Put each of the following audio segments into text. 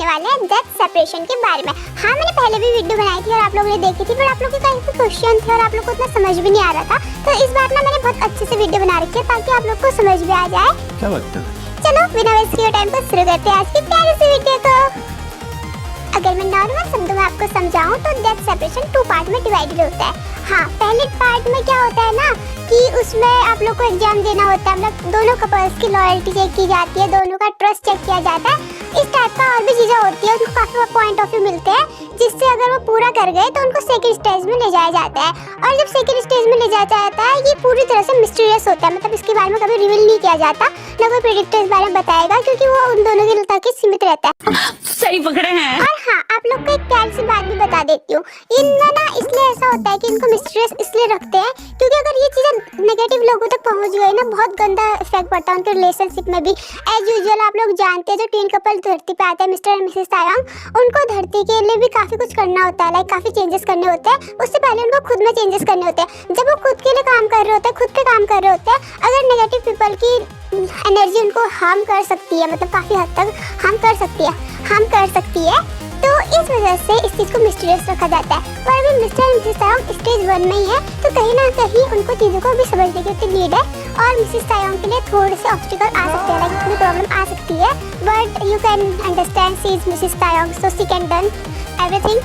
वाले हैं death separation के बारे में। हाँ, मैंने पहले भी वीडियो बनाई थी और आप लोगों ने देखी थी, पर आप लोगों के काफी क्वेश्चन थे और आप लोग को उतना समझ भी नहीं आ रहा था। तो इस बार ना मैंने बहुत अच्छे से वीडियो बना रखी है ताकि आप लोग को समझ भी आ जाए। क्या बात है? चलो बिना वेस्ट किए टाइम को शुरू करते हैं आज की प्यारी सी वीडियो को। अगर मैं नॉर्मल शब्दों में आपको समझाऊं तो डेथ सेपरेशन 2 पार्ट में डिवाइडेड होता है। हाँ, पहले पार्ट में क्या होता है ना कि उसमें आप लोग को एग्जाम देना होता है, मतलब दोनों कपल्स की लॉयल्टी चेक की जाती है, दोनों का ट्रस्ट चेक किया जाता है। इस टाइप का और भी चीजें होती है, उनको काफी पॉइंट ऑफ व्यू मिलते हैं जिससे अगर वो पूरा कर गए तो उनको सेकंड स्टेज में ले जाया जाता है। और जब सेकंड स्टेज में ले जाया जाता है ये पूरी तरह से मिस्टीरियस होता है, मतलब इसके बारे में कभी रिवील नहीं किया जाता, ना कोई प्रेडिक्टर इस बारे में बताएगा क्योंकि वो उन दोनों के तक ही सीमित रहता है। सही पकड़े हैं। और हाँ, आप लोग को एक प्यारी सी बात भी बता देती हूँ, इनका ना इसलिए ऐसा होता है कि इनको मिस्टीरियस इसलिए रखते हैं क्योंकि अगर ये चीजें नेगेटिव लोगों तक पहुंच गई ना बहुत गंदा इफेक्ट पड़ता है उनके रिलेशनशिप में भी। एज यूजुअल आप लोग जानते हैं जो टीन कपल धरती पे आते हैं मिस्टर एंड मिसेस तायंग, उनको धरती के लिए भी काफी कुछ करना होता है, लाइक काफी चेंजेस करने होते हैं। उससे पहले उनको खुद में चेंजेस करने होते हैं। जब वो खुद के लिए काम कर रहे होते हैं, खुद पे काम कर रहे होते हैं, अगर नेगेटिव पीपल की एनर्जी उनको हार्म कर सकती है, मतलब काफी हद तक हार्म कर सकती है, तो इस वजह से इस चीज को मिस्टीरियस रखा जाता है। पर अभी mister and Mrs Tayang stage 1 में ही है, तो कहीं ना कहीं उनको चीजों को भी समझने की नीड है और मिसेस तायंग के लिए थोड़े से ऑब्स्टिकल आ सकते हैं, लाइक थोड़ी प्रॉब्लम आ सकती है, but you can understand she is Mrs Tayang so she can done everything.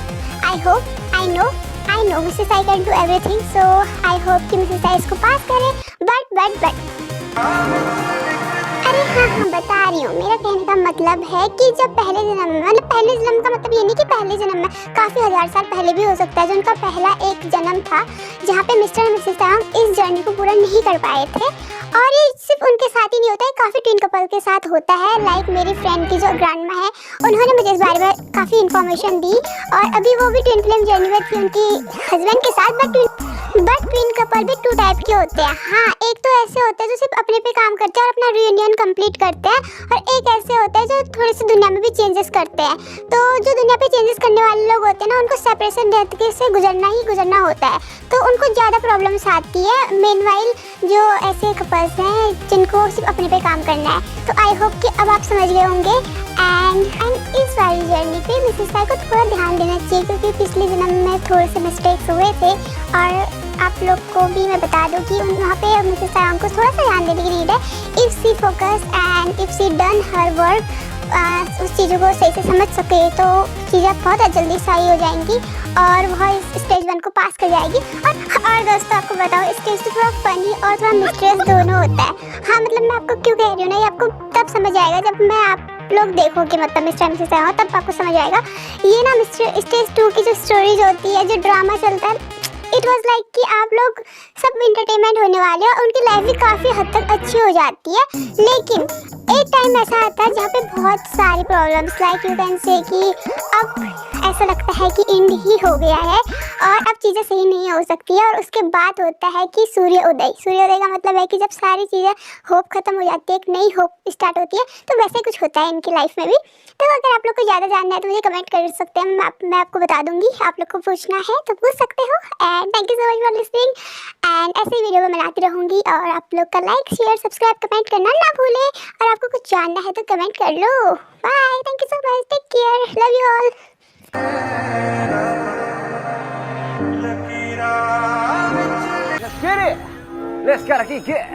I know Mrs I can do everything, so I hope कि मिसेस ताई इसको पास करे। बट अरे हाँ, बता रही हूँ, मेरा कहने का मतलब है कि जब पहले जन्म में, मतलब पहले जन्म का मतलब ये नहीं कि पहले जन्म में, काफी हजार साल पहले भी हो सकता है, जो उनका पहला एक जन्म था जहाँ पे मिस्टर और मिसेस तायंग इस जर्नी को पूरा नहीं कर पाए थे। और ये सिर्फ उनके साथ ही नहीं होता है, काफी ट्विन कपल के साथ होता है। लाइक मेरी फ्रेंड की जो ग्रैंडमा है उन्होंने मुझे इस बारे में काफी इन्फॉर्मेशन दी और अभी वो भी ट्विन फ्लेम जर्नी में थी उनकी हस्बैंड के साथ। बट ट्विन कपल भी 2 टाइप के होते हैं। हाँ, एक तो ऐसे होते हैं जो सिर्फ अपने पे काम करते हैं और अपना रियूनियन कंप्लीट करते हैं, और एक ऐसे होते हैं जो थोड़ी सी दुनिया में भी चेंजेस करते हैं। तो जो दुनिया पे चेंजेस करने वाले लोग होते हैं ना, उनको सेपरेशन डेथ के से गुजरना होता है, तो उनको ज़्यादा प्रॉब्लम्स आती है। मेनवाइल जो ऐसे कपल्स हैं जिनको सिर्फ अपने पे काम करना है, तो आई होप कि अब आप समझ गए होंगे। एंड इस वाली जर्नी पे मिसेस ताई को थोड़ा ध्यान देना चाहिए क्योंकि पिछले जन्म में थोड़े से मिस्टेक्स हुए थे। और आप लोग को भी मैं बता दूं कि वहाँ पे मिसेस तायंग को थोड़ा सा ध्यान देने की नीड है। If she focus and if she done her work, उस चीज़ों को सही से समझ सके तो चीज़ें बहुत जल्दी सही हो जाएंगी और वह इस स्टेज 1 को पास कर जाएगी। और दोस्तों आपको बताओ, स्टेज 2 थोड़ा फनी और थोड़ा मिस्टीरियस दोनों होता है। हाँ, मतलब मैं आपको क्यों कह रही हूँ ना, ये आपको तब समझ आएगा जब मैं आप लोग देखोगे, मतलब मिस्टर मिसेस तायंग, तब आपको समझ आएगा। ये ना स्टेज 2 की जो स्टोरीज होती है, जो ड्रामा चलता है, इट वॉज लाइक कि आप लोग सब इंटरटेनमेंट होने वाले हैं, उनकी लाइफ भी काफ़ी हद तक अच्छी हो जाती है। लेकिन एक टाइम ऐसा आता है जहाँ पे बहुत सारी problems, like you can say कि अब ऐसा लगता है कि एंड ही हो गया है और अब चीज़ें सही नहीं हो सकती है। और उसके बाद होता है कि सूर्योदय का मतलब है कि जब सारी चीज़ें होप खत्म हो जाती है, एक नई होप स्टार्ट होती है, तो वैसे कुछ होता है इनकी लाइफ में भी। तो अगर आप लोग को ज़्यादा जानना है तो मुझे कमेंट कर सकते हैं, मैं आपको बता दूंगी। आप लोग को पूछना है तो पूछ सकते हो। And thank you so much for listening. And ऐसे वीडियो में बनाती रहूँगी और आप लोग का लाइक शेयर सब्सक्राइब कमेंट करना ना भूलें। और आपको कुछ जानना है तो कमेंट कर लो। Bye, thank you so much, take care, love you all. Let's get it! Let's gotta get it!